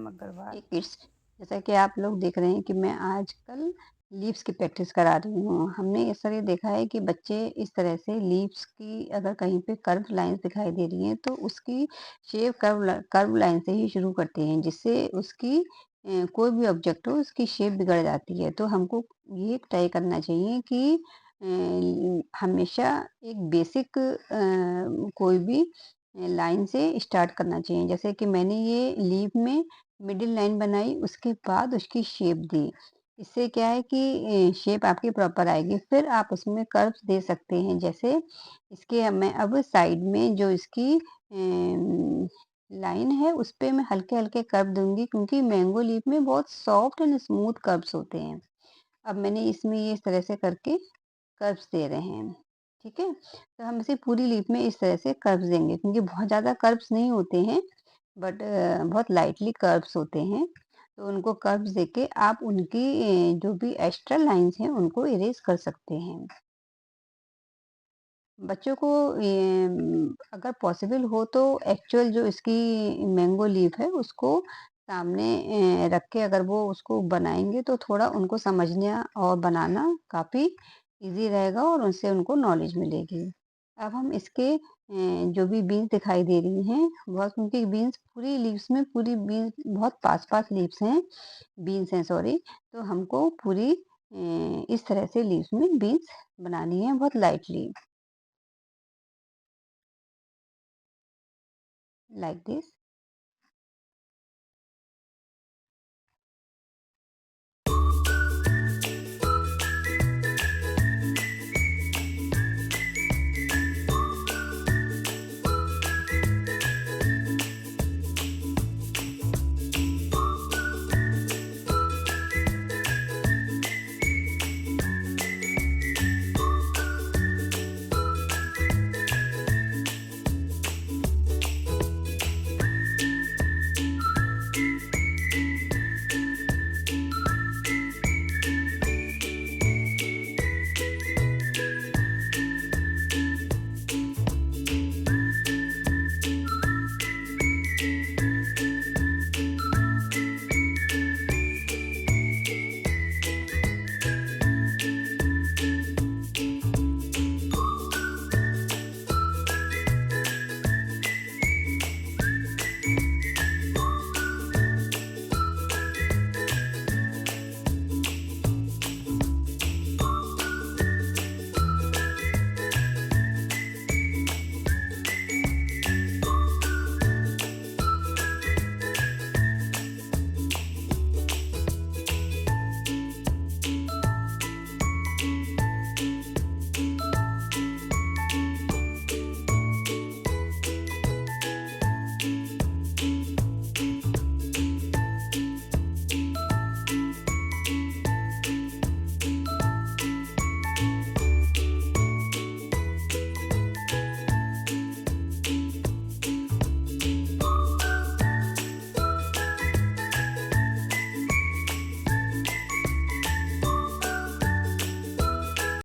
पूनम अग्रवाल। हे kids, जैसा कि आप लोग देख रहे हैं कि मैं आजकल लीव्स की प्रैक्टिस करा रही हूँ। हमने इस तरह देखा है कि बच्चे इस तरह से लीव्स की अगर कहीं पे कर्व लाइन्स दिखाई दे रही हैं तो उसकी शेप कर्व लाइन से ही शुरू करते हैं, जिससे उसकी कोई भी ऑब्जेक्ट हो उसकी शेप बिगड़ जाती है। तो हमको ये तय करना चाहिए कि हमेशा एक बेसिक कोई भी लाइन से स्टार्ट करना चाहिए। जैसे कि मैंने ये लीव में मिडिल लाइन बनाई, उसके बाद उसकी शेप दी। इससे क्या है कि शेप आपकी प्रॉपर आएगी। फिर आप उसमें कर्व्स दे सकते हैं। जैसे इसके मैं अब साइड में जो इसकी लाइन है उस पे मैं हल्के-हल्के कर्व दूँगी, क्योंकि मैंगो लीफ में बहुत सॉफ्ट एंड स्मूथ कर्व्स होते हैं। अब मैंने इसमें ये इस तरह से करके कर्व्स दे रहे हैं, ठीक है? तो हम इसे पूरी लीफ में इस तरह से कर्व्स देंगे, क्योंकि बहुत ज़्यादा कर्व्स नहीं होते हैं, बट बहुत लाइटली कर्व्स होते हैं। तो उनको कर्व्स देके आप उनकी जो भी एक्स्ट्रा लाइन्स हैं उनको इरेज़ कर सकते हैं। बच्चों को अगर पॉसिबल हो तो एक्चुअल जो इसकी मैंगो लीफ है उसको सामने रख के अगर वो उसको बनाएँगे तो थोड़ा उनको समझना और बनाना काफ़ी ईज़ी रहेगा और उनसे उनको नॉलेज मिलेगी। अब हम इसके जो भी बीन्स दिखाई दे रही हैं, बहुत क्योंकि बीन्स पूरी लीव्स में पूरी बीन्स बहुत पास-पास लीव्स हैं, बीन्स हैं सॉरी, तो हमको पूरी इस तरह से लीव्स में बीन्स बनानी है बहुत लाइटली, लाइक दिस।